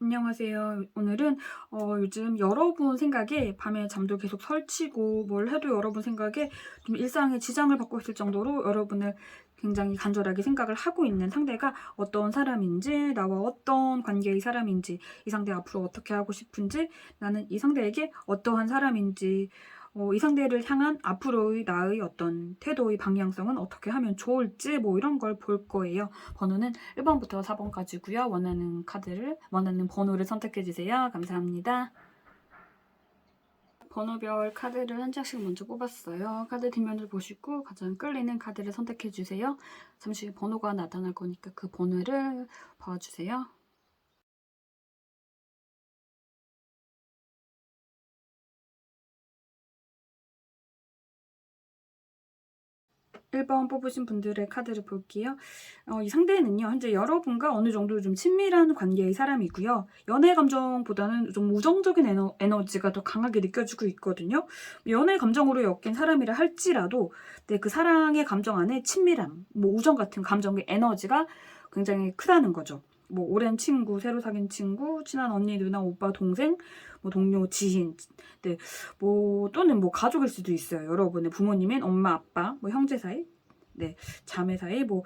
안녕하세요. 오늘은 요즘 여러분 생각에 밤에 잠도 계속 설치고 뭘 해도 여러분 생각에 좀 일상에 지장을 받고 있을 정도로 여러분을 굉장히 간절하게 생각을 하고 있는 상대가 어떤 사람인지, 나와 어떤 관계의 사람인지, 이 상대 앞으로 어떻게 하고 싶은지, 나는 이 상대에게 어떠한 사람인지, 이 상대를 향한 앞으로의 나의 어떤 태도의 방향성은 어떻게 하면 좋을지 뭐 이런 걸 볼 거예요. 번호는 1번부터 4번까지고요. 원하는 번호를 선택해 주세요. 감사합니다. 번호별 카드를 한 장씩 먼저 뽑았어요. 카드 뒷면을 보시고 가장 끌리는 카드를 선택해 주세요. 잠시 번호가 나타날 거니까 그 번호를 봐주세요. 1번 뽑으신 분들의 카드를 볼게요. 이 상대는요, 현재 여러분과 어느 정도 좀 친밀한 관계의 사람이고요. 연애 감정보다는 좀 우정적인 에너지가 더 강하게 느껴지고 있거든요. 연애 감정으로 엮인 사람이라 할지라도, 네, 그 사랑의 감정 안에 친밀함, 뭐 우정 같은 감정의 에너지가 굉장히 크다는 거죠. 뭐 오랜 친구, 새로 사귄 친구, 친한 언니, 누나, 오빠, 동생, 뭐 동료, 지인, 네, 뭐 또는 뭐 가족일 수도 있어요. 여러분의 부모님인 엄마, 아빠, 뭐 형제 사이, 네, 자매 사이, 뭐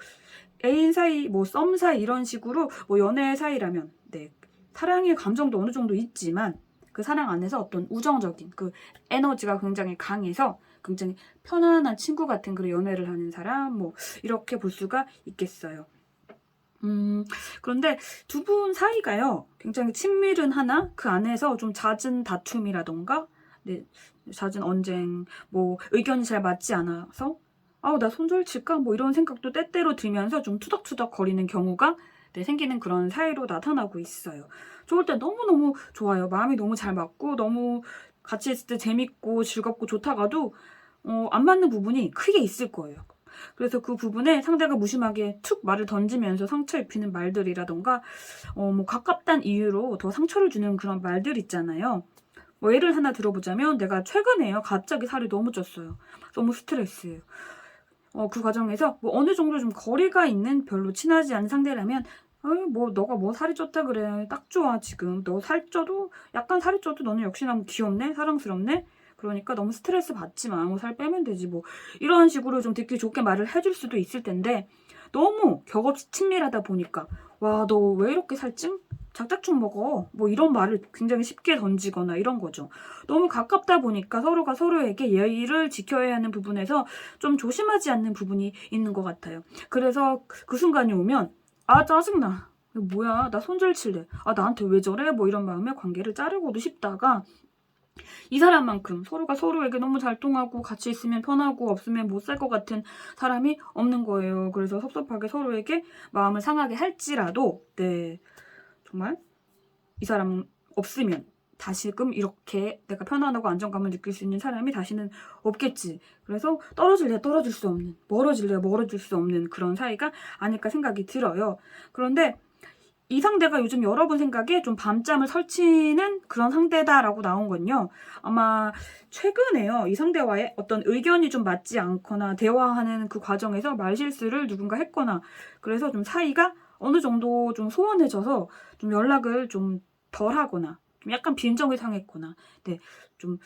애인 사이, 뭐 썸 사이 이런 식으로 뭐 연애 사이라면 네, 사랑의 감정도 어느 정도 있지만 그 사랑 안에서 어떤 우정적인 그 에너지가 굉장히 강해서 굉장히 편안한 친구 같은 그런 연애를 하는 사람 뭐 이렇게 볼 수가 있겠어요. 그런데 두 분 사이가요, 굉장히 친밀은 하나, 그 안에서 좀 잦은 다툼이라던가, 네, 잦은 언쟁, 뭐, 의견이 잘 맞지 않아서, 아우, 나 손절칠까? 뭐 이런 생각도 때때로 들면서 좀 투덕투덕 거리는 경우가 네, 생기는 그런 사이로 나타나고 있어요. 좋을 때 너무너무 좋아요. 마음이 너무 잘 맞고, 너무 같이 있을 때 재밌고 즐겁고 좋다가도, 안 맞는 부분이 크게 있을 거예요. 그래서 그 부분에 상대가 무심하게 툭 말을 던지면서 상처 입히는 말들이라던가 뭐 가깝단 이유로 더 상처를 주는 그런 말들 있잖아요. 뭐 예를 하나 들어보자면 내가 최근에요, 갑자기 살이 너무 쪘어요. 너무 스트레스예요. 그 과정에서 뭐 어느 정도 좀 거리가 있는 별로 친하지 않은 상대라면 어이 뭐 너가 뭐 살이 쪘다 그래, 딱 좋아. 지금 너 살 쪄도 약간 살이 쪄도 너는 역시나 뭐 귀엽네, 사랑스럽네, 그러니까 너무 스트레스 받지 마, 뭐 살 빼면 되지, 뭐 이런 식으로 좀 듣기 좋게 말을 해줄 수도 있을 텐데, 너무 격없이 친밀하다 보니까 와 너 왜 이렇게 살찜? 작작 좀 먹어, 뭐 이런 말을 굉장히 쉽게 던지거나 이런 거죠. 너무 가깝다 보니까 서로가 서로에게 예의를 지켜야 하는 부분에서 좀 조심하지 않는 부분이 있는 것 같아요. 그래서 그 순간이 오면 아 짜증나, 뭐야 나 손절 칠래, 아 나한테 왜 저래, 뭐 이런 마음에 관계를 자르고도 싶다가 이 사람만큼 서로가 서로에게 너무 잘 통하고 같이 있으면 편하고 없으면 못 살 것 같은 사람이 없는 거예요. 그래서 섭섭하게 서로에게 마음을 상하게 할지라도 네, 정말 이 사람 없으면 다시금 이렇게 내가 편안하고 안정감을 느낄 수 있는 사람이 다시는 없겠지. 그래서 떨어질래 떨어질 수 없는, 멀어질래 멀어질 수 없는 그런 사이가 아닐까 생각이 들어요. 그런데 이 상대가 요즘 여러분 생각에 좀 밤잠을 설치는 그런 상대다라고 나온 건요, 아마 최근에요, 이 상대와의 어떤 의견이 좀 맞지 않거나 대화하는 그 과정에서 말실수를 누군가 했거나, 그래서 좀 사이가 어느 정도 좀 소원해져서 좀 연락을 좀 덜 하거나 좀 약간 빈정이 상했거나, 네, 좀,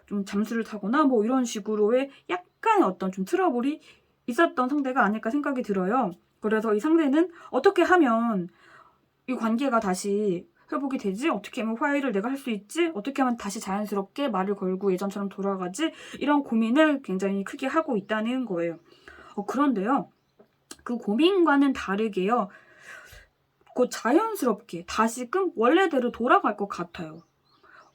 좀 잠수를 타거나 뭐 이런 식으로의 약간 어떤 좀 트러블이 있었던 상대가 아닐까 생각이 들어요. 그래서 이 상대는 어떻게 하면 이 관계가 다시 회복이 되지? 어떻게 하면 화해를 내가 할 수 있지? 어떻게 하면 다시 자연스럽게 말을 걸고 예전처럼 돌아가지? 이런 고민을 굉장히 크게 하고 있다는 거예요. 그런데요, 그 고민과는 다르게요, 곧 자연스럽게 다시금 원래대로 돌아갈 것 같아요.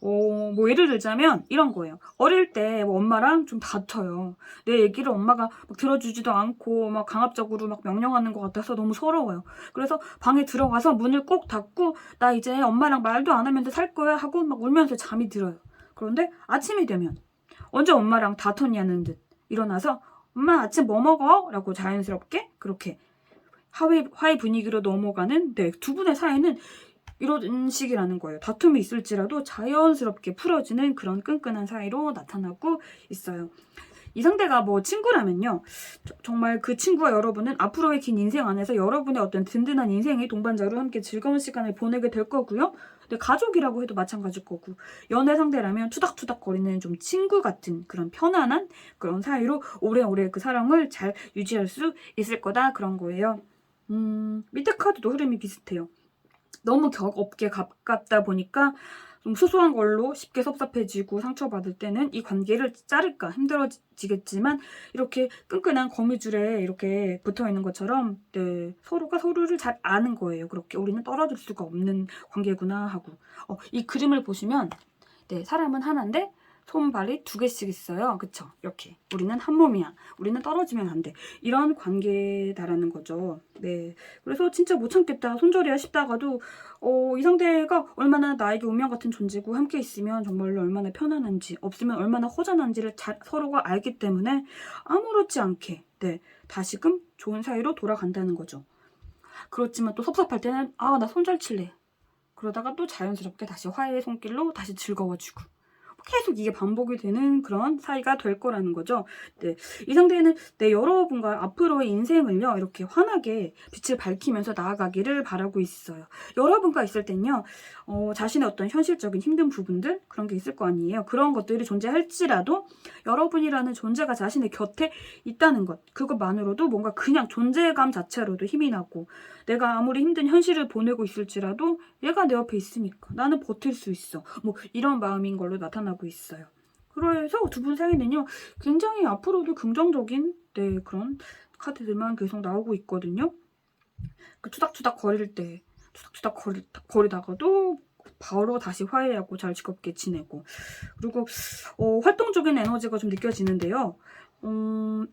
뭐 예를 들자면 이런 거예요. 어릴 때뭐 엄마랑 좀 다퉈요. 내 얘기를 엄마가 막 들어주지도 않고 막 강압적으로 막 명령하는 것 같아서 너무 서러워요. 그래서 방에 들어가서 문을 꼭 닫고 나 이제 엄마랑 말도 안 하면서 살 거야 하고 막 울면서 잠이 들어요. 그런데 아침이 되면 언제 엄마랑 다퉜냐는 듯 일어나서 엄마 아침 뭐 먹어? 라고 자연스럽게 그렇게 화해 분위기로 넘어가는, 네, 두 분의 사이는 이런 식이라는 거예요. 다툼이 있을지라도 자연스럽게 풀어지는 그런 끈끈한 사이로 나타나고 있어요. 이 상대가 뭐 친구라면요. 정말 그 친구와 여러분은 앞으로의 긴 인생 안에서 여러분의 어떤 든든한 인생의 동반자로 함께 즐거운 시간을 보내게 될 거고요. 근데 가족이라고 해도 마찬가지일 거고, 연애 상대라면 투닥투닥거리는 좀 친구 같은 그런 편안한 그런 사이로 오래오래 그 사랑을 잘 유지할 수 있을 거다, 그런 거예요. 밑에 카드도 흐름이 비슷해요. 너무 격 없게 가깝다 보니까 좀 소소한 걸로 쉽게 섭섭해지고 상처받을 때는 이 관계를 자를까 힘들어지겠지만, 이렇게 끈끈한 거미줄에 이렇게 붙어있는 것처럼 네, 서로가 서로를 잘 아는 거예요. 그렇게 우리는 떨어질 수가 없는 관계구나 하고. 이 그림을 보시면 네, 사람은 하나인데 손발이 두 개씩 있어요. 그쵸? 이렇게 우리는 한 몸이야. 우리는 떨어지면 안 돼. 이런 관계다라는 거죠. 네, 그래서 진짜 못 참겠다, 손절이야 싶다가도 이 상대가 얼마나 나에게 운명 같은 존재고 함께 있으면 정말로 얼마나 편안한지, 없으면 얼마나 허전한지를 잘 서로가 알기 때문에 아무렇지 않게 네, 다시금 좋은 사이로 돌아간다는 거죠. 그렇지만 또 섭섭할 때는 나 손절 칠래. 그러다가 또 자연스럽게 다시 화해의 손길로 다시 즐거워지고, 계속 이게 반복이 되는 그런 사이가 될 거라는 거죠. 네, 이 상태는 네, 여러분과 앞으로의 인생을요, 이렇게 환하게 빛을 밝히면서 나아가기를 바라고 있어요. 여러분과 있을 땐요, 자신의 어떤 현실적인 힘든 부분들, 그런 게 있을 거 아니에요. 그런 것들이 존재할지라도 여러분이라는 존재가 자신의 곁에 있다는 것, 그것만으로도 뭔가 그냥 존재감 자체로도 힘이 나고, 내가 아무리 힘든 현실을 보내고 있을지라도 얘가 내 옆에 있으니까 나는 버틸 수 있어, 뭐 이런 마음인 걸로 나타나고 있어요. 그래서 두 분 사이는요, 굉장히 앞으로도 긍정적인 네, 그런 카드들만 계속 나오고 있거든요. 그 투닥투닥 거릴 때 투닥투닥 거리다가도 바로 다시 화해하고 잘 즐겁게 지내고, 그리고 활동적인 에너지가 좀 느껴지는데요.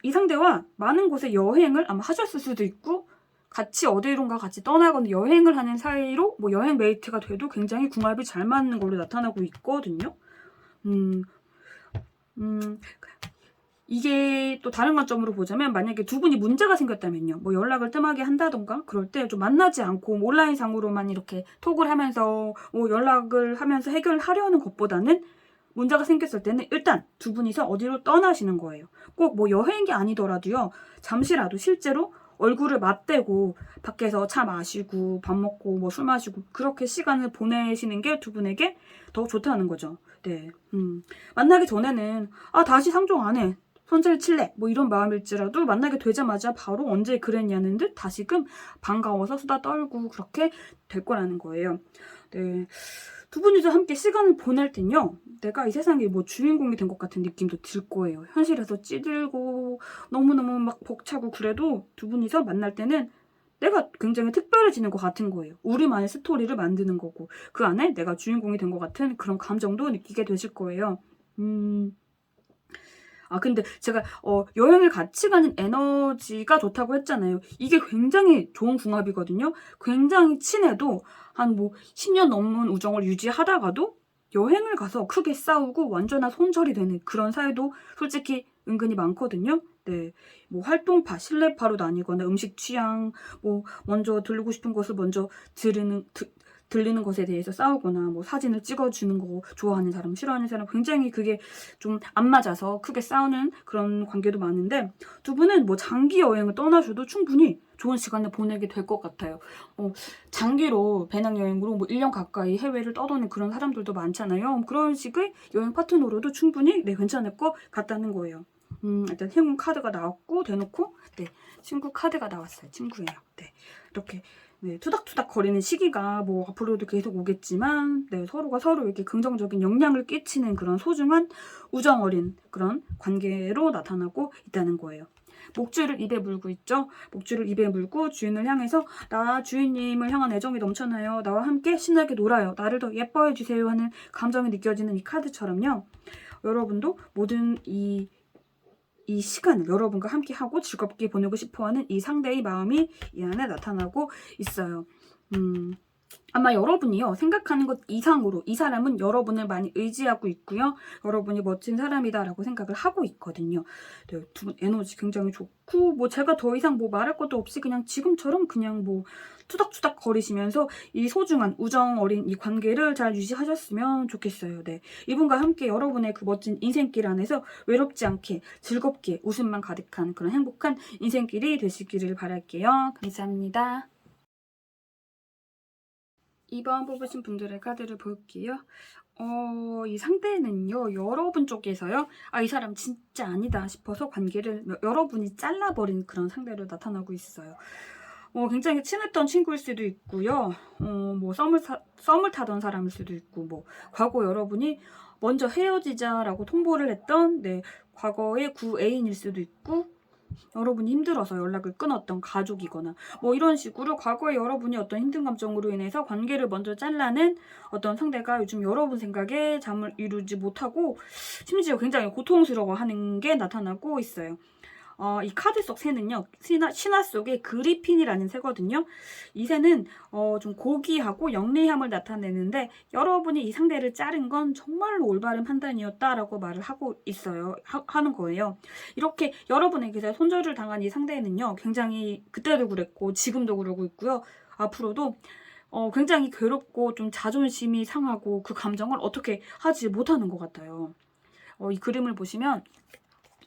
이 상대와 많은 곳에 여행을 아마 하셨을 수도 있고, 같이 어디론가 같이 떠나거나 여행을 하는 사이로 뭐 여행 메이트가 돼도 굉장히 궁합이 잘 맞는 걸로 나타나고 있거든요. 이게 또 다른 관점으로 보자면, 만약에 두 분이 문제가 생겼다면요, 뭐 연락을 뜸하게 한다던가 그럴 때 좀 만나지 않고 온라인상으로만 이렇게 톡을 하면서 뭐 연락을 하면서 해결하려는 것보다는, 문제가 생겼을 때는 일단 두 분이서 어디로 떠나시는 거예요. 꼭 뭐 여행이 아니더라도요, 잠시라도 실제로 얼굴을 맞대고 밖에서 차 마시고 밥 먹고 뭐 술 마시고 그렇게 시간을 보내시는 게 두 분에게 더 좋다는 거죠. 네. 만나기 전에는 다시 상종 안 해, 손절 칠래, 뭐 이런 마음일지라도 만나게 되자마자 바로 언제 그랬냐는 듯 다시금 반가워서 수다 떨고 그렇게 될 거라는 거예요. 네. 두 분이서 함께 시간을 보낼 땐요, 내가 이 세상에 뭐 주인공이 된 것 같은 느낌도 들 거예요. 현실에서 찌들고 너무너무 막 벅차고 그래도 두 분이서 만날 때는 내가 굉장히 특별해지는 것 같은 거예요. 우리만의 스토리를 만드는 거고, 그 안에 내가 주인공이 된 것 같은 그런 감정도 느끼게 되실 거예요. 근데 제가 여행을 같이 가는 에너지가 좋다고 했잖아요. 이게 굉장히 좋은 궁합이거든요. 굉장히 친해도 한 뭐 10년 넘는 우정을 유지하다가도 여행을 가서 크게 싸우고 완전한 손절이 되는 그런 사이도 솔직히 은근히 많거든요. 네, 뭐 활동파, 실내파로 나뉘거나 음식 취향, 뭐 먼저 들르고 싶은 것을 먼저 들리는 것에 대해서 싸우거나, 뭐 사진을 찍어주는 거 좋아하는 사람, 싫어하는 사람, 굉장히 그게 좀 안 맞아서 크게 싸우는 그런 관계도 많은데, 두 분은 뭐 장기 여행을 떠나셔도 충분히 좋은 시간을 보내게 될 것 같아요. 장기로 배낭여행으로 뭐 1년 가까이 해외를 떠도는 그런 사람들도 많잖아요. 그런 식의 여행 파트너로도 충분히 네, 괜찮을 것 같다는 거예요. 일단 행운 카드가 나왔고 대놓고 네, 친구 카드가 나왔어요. 친구예요. 네, 이렇게 네, 투닥투닥 거리는 시기가 뭐 앞으로도 계속 오겠지만, 네, 서로가 서로에게 긍정적인 영향을 끼치는 그런 소중한 우정 어린 그런 관계로 나타나고 있다는 거예요. 목줄을 입에 물고 있죠. 목줄을 입에 물고 주인을 향해서 나 주인님을 향한 애정이 넘쳐나요, 나와 함께 신나게 놀아요, 나를 더 예뻐해 주세요 하는 감정이 느껴지는 이 카드처럼요, 여러분도 모든 이 시간을 여러분과 함께 하고 즐겁게 보내고 싶어하는 이 상대의 마음이 이 안에 나타나고 있어요. 아마 여러분이요 생각하는 것 이상으로 이 사람은 여러분을 많이 의지하고 있고요. 여러분이 멋진 사람이다라고 생각을 하고 있거든요. 네, 두 분 에너지 굉장히 좋고 뭐 제가 더 이상 뭐 말할 것도 없이 그냥 지금처럼 그냥 뭐 투닥투닥 거리시면서 이 소중한 우정 어린 이 관계를 잘 유지하셨으면 좋겠어요. 네, 이분과 함께 여러분의 그 멋진 인생길 안에서 외롭지 않게 즐겁게 웃음만 가득한 그런 행복한 인생길이 되시기를 바랄게요. 감사합니다. 2번 뽑으신 분들의 카드를 볼게요. 이 상대는요, 여러분 쪽에서요, 이 사람 진짜 아니다 싶어서 관계를 여러분이 잘라버린 그런 상대로 나타나고 있어요. 굉장히 친했던 친구일 수도 있고요. 뭐 썸을 타던 사람일 수도 있고, 뭐 과거 여러분이 먼저 헤어지자라고 통보를 했던 과거의 구애인일 수도 있고, 여러분이 힘들어서 연락을 끊었던 가족이거나 뭐 이런 식으로 과거에 여러분이 어떤 힘든 감정으로 인해서 관계를 먼저 잘라낸 어떤 상대가 요즘 여러분 생각에 잠을 이루지 못하고 심지어 굉장히 고통스러워하는 게 나타나고 있어요. 이 카드 속 새는요, 신화 속의 그리핀이라는 새거든요. 이 새는 좀 고귀하고 영리함을 나타내는데 여러분이 이 상대를 자른 건 정말로 올바른 판단이었다라고 말을 하고 있어요. 하는 거예요. 이렇게 여러분에게서 손절을 당한 이 상대는요, 굉장히 그때도 그랬고 지금도 그러고 있고요. 앞으로도 굉장히 괴롭고 좀 자존심이 상하고 그 감정을 어떻게 하지 못하는 것 같아요. 이 그림을 보시면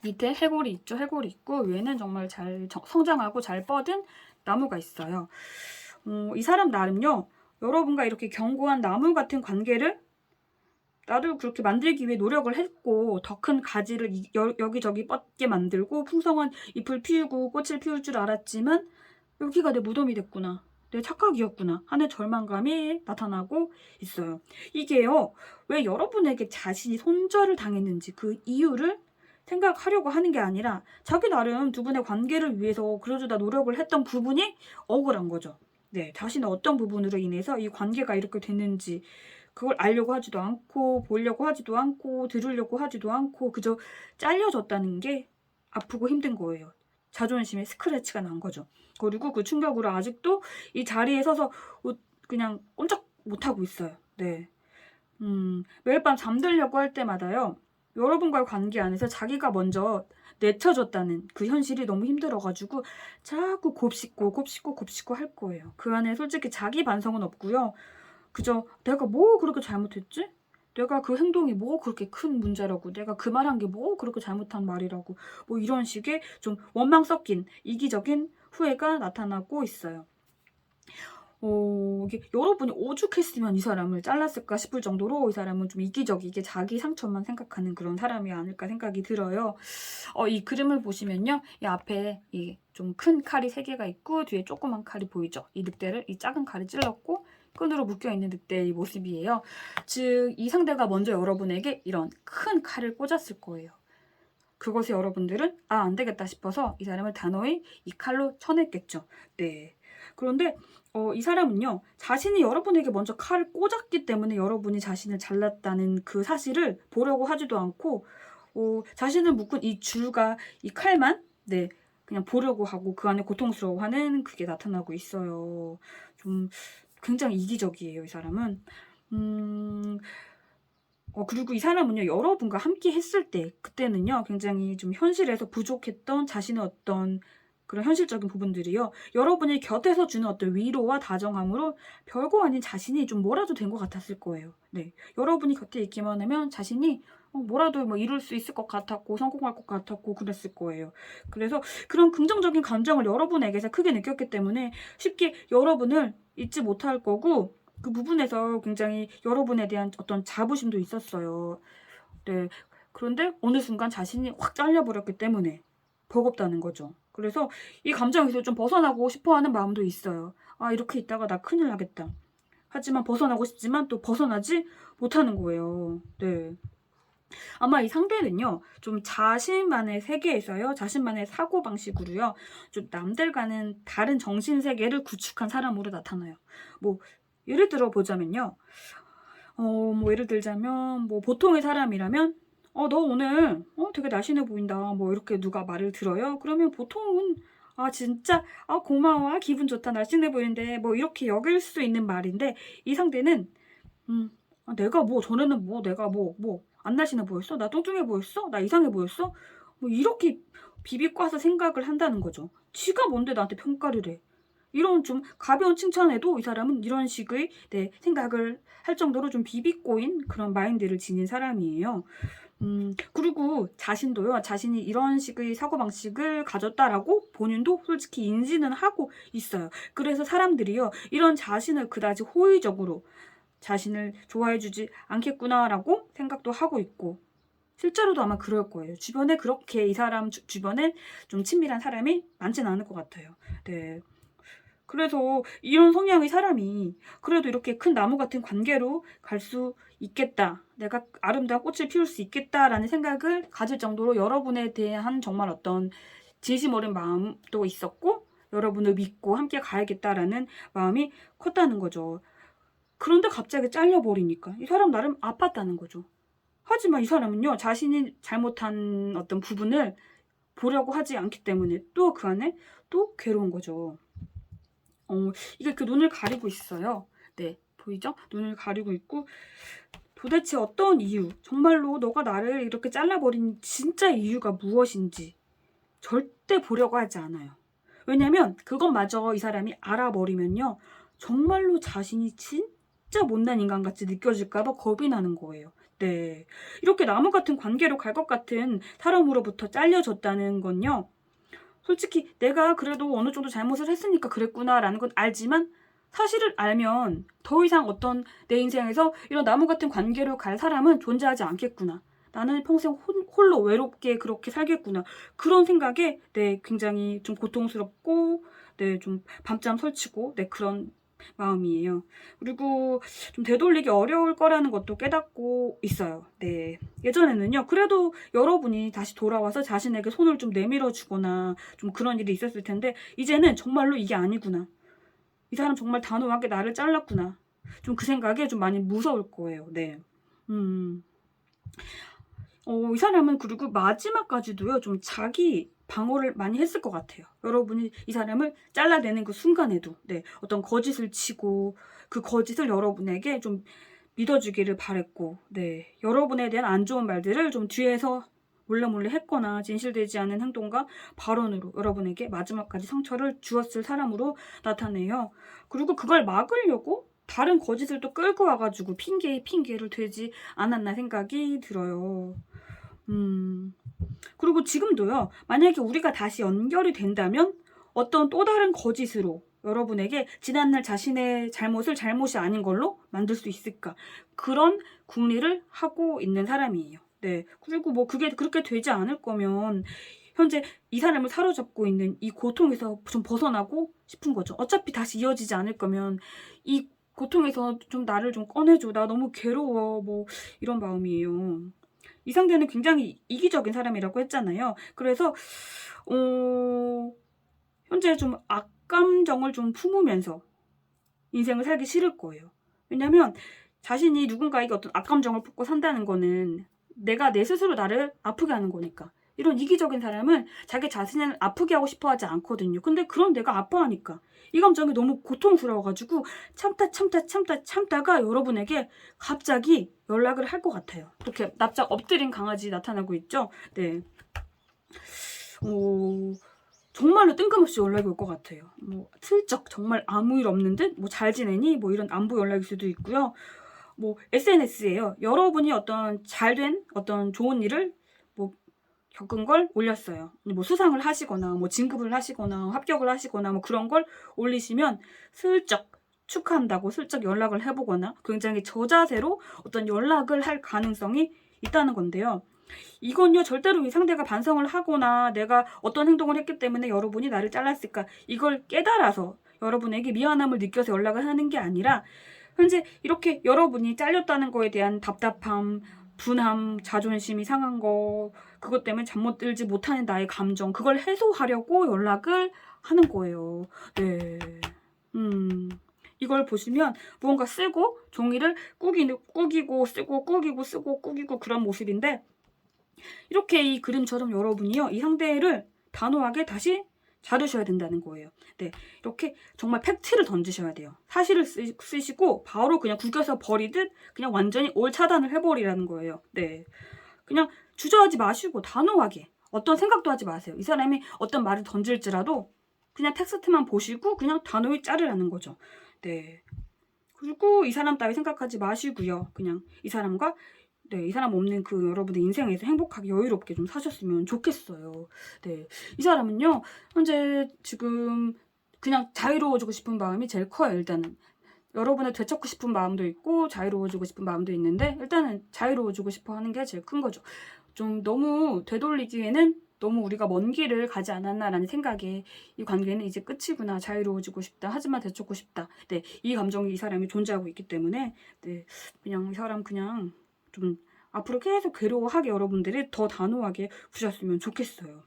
밑에 해골이 있죠. 해골이 있고 위에는 정말 잘 성장하고 잘 뻗은 나무가 있어요. 이 사람 나름요. 여러분과 이렇게 견고한 나무 같은 관계를 나도 그렇게 만들기 위해 노력을 했고 더 큰 가지를 여기저기 뻗게 만들고 풍성한 잎을 피우고 꽃을 피울 줄 알았지만 여기가 내 무덤이 됐구나. 내 착각이었구나 하는 절망감이 나타나고 있어요. 이게요. 왜 여러분에게 자신이 손절을 당했는지 그 이유를 생각하려고 하는 게 아니라 자기 나름 두 분의 관계를 위해서 그려주다 노력을 했던 부분이 억울한 거죠. 네, 자신의 어떤 부분으로 인해서 이 관계가 이렇게 됐는지 그걸 알려고 하지도 않고 보려고 하지도 않고 들으려고 하지도 않고 그저 잘려졌다는 게 아프고 힘든 거예요. 자존심에 스크래치가 난 거죠. 그리고 그 충격으로 아직도 이 자리에 서서 그냥 꼼짝 못하고 있어요. 네. 매일 밤 잠들려고 할 때마다요. 여러분과의 관계 안에서 자기가 먼저 내쳐졌다는 그 현실이 너무 힘들어가지고 자꾸 곱씹고 할 거예요. 그 안에 솔직히 자기 반성은 없고요. 그저 내가 뭐 그렇게 잘못했지? 내가 그 행동이 뭐 그렇게 큰 문제라고, 내가 그 말한 게 뭐 그렇게 잘못한 말이라고, 뭐 이런 식의 좀 원망 섞인 이기적인 후회가 나타나고 있어요. 이게 여러분이 오죽했으면 이 사람을 잘랐을까 싶을 정도로 이 사람은 좀 이기적이게 자기 상처만 생각하는 그런 사람이 아닐까 생각이 들어요. 이 그림을 보시면요. 이 앞에 좀 큰 칼이 3개가 있고 뒤에 조그만 칼이 보이죠? 이 늑대를 이 작은 칼이 찔렀고 끈으로 묶여있는 늑대의 모습이에요. 즉 이 상대가 먼저 여러분에게 이런 큰 칼을 꽂았을 거예요. 그것에 여러분들은 안 되겠다 싶어서 이 사람을 단호히 이 칼로 쳐냈겠죠. 네. 그런데 이 사람은요. 자신이 여러분에게 먼저 칼을 꽂았기 때문에 여러분이 자신을 잘랐다는 그 사실을 보려고 하지도 않고 자신을 묶은 이 줄과 이 칼만 그냥 보려고 하고 그 안에 고통스러워하는 그게 나타나고 있어요. 좀 굉장히 이기적이에요. 이 사람은. 그리고 이 사람은요. 여러분과 함께 했을 때 그때는요. 굉장히 좀 현실에서 부족했던 자신의 어떤 그런 현실적인 부분들이요. 여러분이 곁에서 주는 어떤 위로와 다정함으로 별거 아닌 자신이 좀 뭐라도 된 것 같았을 거예요. 네. 여러분이 곁에 있기만 하면 자신이 뭐라도 뭐 이룰 수 있을 것 같았고 성공할 것 같았고 그랬을 거예요. 그래서 그런 긍정적인 감정을 여러분에게서 크게 느꼈기 때문에 쉽게 여러분을 잊지 못할 거고 그 부분에서 굉장히 여러분에 대한 어떤 자부심도 있었어요. 네. 그런데 어느 순간 자신이 확 잘려버렸기 때문에 버겁다는 거죠. 그래서 이 감정에서 좀 벗어나고 싶어하는 마음도 있어요. 이렇게 있다가 나 큰일 나겠다. 하지만 벗어나고 싶지만 또 벗어나지 못하는 거예요. 네. 아마 이 상대는요. 좀 자신만의 세계에서요. 자신만의 사고방식으로요. 좀 남들과는 다른 정신세계를 구축한 사람으로 나타나요. 뭐 예를 들어 보자면요. 뭐 예를 들자면 뭐 보통의 사람이라면 너 오늘 되게 날씬해 보인다. 뭐 이렇게 누가 말을 들어요. 그러면 보통은 아, 진짜, 아, 고마워. 아, 기분 좋다. 날씬해 보이는데, 뭐, 이렇게 여길 수 있는 말인데, 이 상대는, 아, 내가 뭐, 전에는 뭐, 내가 뭐, 안 날씬해 보였어? 나 뚱뚱해 보였어? 나 이상해 보였어? 뭐, 이렇게 비비꼬아서 생각을 한다는 거죠. 지가 뭔데 나한테 평가를 해. 이런 좀 가벼운 칭찬에도 이 사람은 이런 식의 생각을 할 정도로 좀 비비꼬인 그런 마인드를 지닌 사람이에요. 그리고 자신도요, 자신이 이런 식의 사고방식을 가졌다라고 본인도 솔직히 인지는 하고 있어요. 그래서 사람들이요, 이런 자신을 그다지 호의적으로 자신을 좋아해주지 않겠구나라고 생각도 하고 있고, 실제로도 아마 그럴 거예요. 주변에 그렇게 이 사람 주변에 좀 친밀한 사람이 많지는 않을 것 같아요. 네. 그래서 이런 성향의 사람이 그래도 이렇게 큰 나무 같은 관계로 갈 수 있겠다. 내가 아름다운 꽃을 피울 수 있겠다라는 생각을 가질 정도로 여러분에 대한 정말 어떤 진심 어린 마음도 있었고, 여러분을 믿고 함께 가야겠다라는 마음이 컸다는 거죠. 그런데 갑자기 잘려버리니까 이 사람 나름 아팠다는 거죠. 하지만 이 사람은요, 자신이 잘못한 어떤 부분을 보려고 하지 않기 때문에 또 그 안에 또 괴로운 거죠. 이게 그 눈을 가리고 있어요. 네, 보이죠? 눈을 가리고 있고, 도대체 어떤 이유, 정말로 너가 나를 이렇게 잘라버린 진짜 이유가 무엇인지 절대 보려고 하지 않아요. 왜냐면 그것마저 이 사람이 알아버리면요, 정말로 자신이 진짜 못난 인간같이 느껴질까봐 겁이 나는 거예요. 네, 이렇게 나무 같은 관계로 갈 것 같은 사람으로부터 잘려졌다는 건요, 솔직히 내가 그래도 어느 정도 잘못을 했으니까 그랬구나라는 건 알지만, 사실을 알면 더 이상 어떤 내 인생에서 이런 나무 같은 관계로 갈 사람은 존재하지 않겠구나. 나는 평생 홀로 외롭게 그렇게 살겠구나. 그런 생각에 굉장히 좀 고통스럽고 좀 밤잠 설치고 그런 마음이에요. 그리고 좀 되돌리기 어려울 거라는 것도 깨닫고 있어요. 네. 예전에는요, 그래도 여러분이 다시 돌아와서 자신에게 손을 좀 내밀어 주거나 좀 그런 일이 있었을 텐데, 이제는 정말로 이게 아니구나. 이 사람 정말 단호하게 나를 잘랐구나. 좀 그 생각에 좀 많이 무서울 거예요. 네. 이 사람은 그리고 마지막까지도요, 좀 자기 방어를 많이 했을 것 같아요. 여러분이 이 사람을 잘라내는 그 순간에도, 어떤 거짓을 치고, 그 거짓을 여러분에게 좀 믿어주기를 바랬고, 여러분에 대한 안 좋은 말들을 좀 뒤에서 몰래 했거나 진실되지 않은 행동과 발언으로 여러분에게 마지막까지 상처를 주었을 사람으로 나타내요. 그리고 그걸 막으려고 다른 거짓을 또 끌고 와가지고 핑계를 대지 않았나 생각이 들어요. 그리고 지금도요, 만약에 우리가 다시 연결이 된다면 어떤 또 다른 거짓으로 여러분에게 지난날 자신의 잘못을 잘못이 아닌 걸로 만들 수 있을까? 그런 궁리를 하고 있는 사람이에요. 네. 그리고 뭐 그게 그렇게 되지 않을 거면 현재 이 사람을 사로잡고 있는 이 고통에서 좀 벗어나고 싶은 거죠. 어차피 다시 이어지지 않을 거면 이 고통에서 좀 나를 좀 꺼내줘. 나 너무 괴로워. 뭐 이런 마음이에요. 이 상대는 굉장히 이기적인 사람이라고 했잖아요. 그래서 현재 좀 악감정을 좀 품으면서 인생을 살기 싫을 거예요. 왜냐면 자신이 누군가에게 어떤 악감정을 품고 산다는 거는 내가 내 스스로 나를 아프게 하는 거니까. 이런 이기적인 사람은 자기 자신을 아프게 하고 싶어 하지 않거든요. 근데 그런 내가 아파하니까 이 감정이 너무 고통스러워가지고 참다가 여러분에게 갑자기 연락을 할 것 같아요. 이렇게 납작 엎드린 강아지 나타나고 있죠. 네. 정말로 뜬금없이 연락이 올 것 같아요. 뭐 슬쩍 정말 아무 일 없는 듯 뭐 잘 지내니 뭐 이런 안부 연락일 수도 있고요. 뭐 SNS에요. 여러분이 어떤 잘된 어떤 좋은 일을 뭐 겪은 걸 올렸어요. 뭐 수상을 하시거나 뭐 진급을 하시거나 합격을 하시거나 뭐 그런 걸 올리시면 슬쩍 축하한다고 슬쩍 연락을 해보거나 굉장히 저자세로 어떤 연락을 할 가능성이 있다는 건데요. 이건요, 절대로 이 상대가 반성을 하거나 내가 어떤 행동을 했기 때문에 여러분이 나를 잘랐을까, 이걸 깨달아서 여러분에게 미안함을 느껴서 연락을 하는 게 아니라 현재 이렇게 여러분이 잘렸다는 거에 대한 답답함, 분함, 자존심이 상한 거, 그것 때문에 잠 못 들지 못하는 나의 감정, 그걸 해소하려고 연락을 하는 거예요. 네. 이걸 보시면 무언가 쓰고 종이를 꾸기고 쓰고 꾸기고 그런 모습인데, 이렇게 이 그림처럼 여러분이요, 이 상대를 단호하게 다시 자르셔야 된다는 거예요. 네, 이렇게 정말 팩트를 던지셔야 돼요. 사실을 쓰시고 바로 그냥 구겨서 버리듯 그냥 완전히 올 차단을 해버리라는 거예요. 네, 그냥 주저하지 마시고 단호하게 어떤 생각도 하지 마세요. 이 사람이 어떤 말을 던질지라도 그냥 텍스트만 보시고 그냥 단호히 자르라는 거죠. 네, 그리고 이 사람 따위 생각하지 마시고요. 그냥 이 사람과 이 사람 없는 그 여러분의 인생에서 행복하게 여유롭게 좀 사셨으면 좋겠어요. 네, 이 사람은요 현재 지금 그냥 자유로워지고 싶은 마음이 제일 커요. 일단은 여러분을 되찾고 싶은 마음도 있고 자유로워지고 싶은 마음도 있는데 일단은 자유로워지고 싶어 하는 게 제일 큰 거죠. 좀 너무 되돌리기에는 너무 우리가 먼 길을 가지 않았나라는 생각에 이 관계는 이제 끝이구나, 자유로워지고 싶다, 하지만 되찾고 싶다, 네, 이 감정이 이 사람이 존재하고 있기 때문에 네, 그냥 이 사람 그냥 좀 앞으로 계속 괴로워하게 여러분들이 더 단호하게 구셨으면 좋겠어요.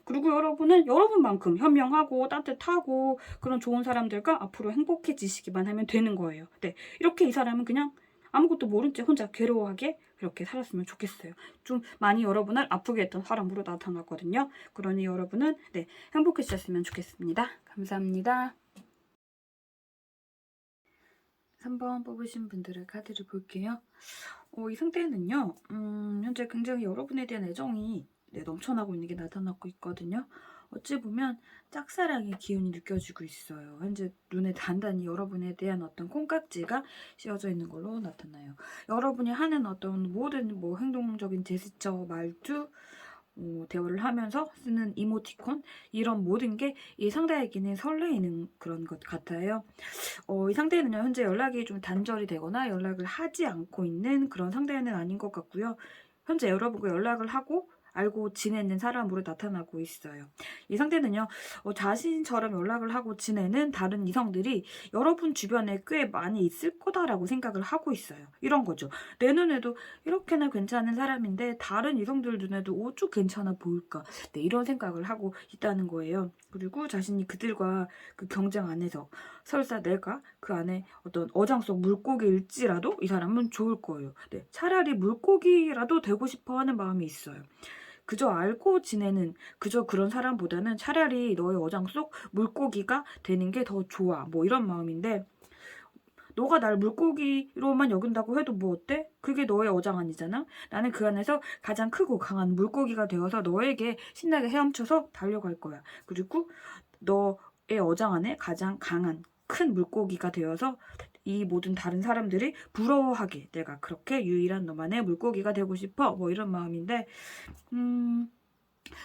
그리고 여러분은 여러분만큼 현명하고 따뜻하고 그런 좋은 사람들과 앞으로 행복해지시기만 하면 되는 거예요. 네, 이렇게 이 사람은 그냥 아무것도 모른 채 혼자 괴로워하게 그렇게 살았으면 좋겠어요. 좀 많이 여러분을 아프게 했던 사람으로 나타났거든요. 그러니 여러분은 네, 행복해지셨으면 좋겠습니다. 감사합니다. 3번 뽑으신 분들의 카드를 볼게요. 이 상태는요, 현재 굉장히 여러분에 대한 애정이 넘쳐나고 있는 게 나타나고 있거든요. 어찌 보면 짝사랑의 기운이 느껴지고 있어요. 현재 눈에 단단히 여러분에 대한 어떤 콩깍지가 씌워져 있는 걸로 나타나요. 여러분이 하는 어떤 모든 행동적인 제스처, 말투, 대화를 하면서 쓰는 이모티콘, 이런 모든 게 이 상대에게는 설레이는 그런 것 같아요. 이 상대는요 현재 연락이 좀 단절이 되거나 연락을 하지 않고 있는 그런 상대는 아닌 것 같고요. 현재 여러분과 연락을 하고 알고 지내는 사람으로 나타나고 있어요. 이 상대는요 자신처럼 연락을 하고 지내는 다른 이성들이 여러분 주변에 꽤 많이 있을 거다라고 생각을 하고 있어요. 이런 거죠. 내 눈에도 이렇게나 괜찮은 사람인데 다른 이성들 눈에도 어쭈 괜찮아 보일까, 네, 이런 생각을 하고 있다는 거예요. 그리고 자신이 그들과 그 경쟁 안에서 설사 내가 그 안에 어떤 어장 속 물고기일지라도 이 사람은 좋을 거예요. 네, 차라리 물고기라도 되고 싶어 하는 마음이 있어요. 그저 알고 지내는 그저 그런 사람보다는 차라리 너의 어장 속 물고기가 되는 게 더 좋아, 이런 마음인데, 너가 날 물고기로만 여긴다고 해도 뭐 어때? 그게 너의 어장 아니잖아? 나는 그 안에서 가장 크고 강한 물고기가 되어서 너에게 신나게 헤엄쳐서 달려갈 거야. 그리고 너의 어장 안에 가장 강한 큰 물고기가 되어서 이 모든 다른 사람들이 부러워하게 내가 그렇게 유일한 너만의 물고기가 되고 싶어, 이런 마음인데,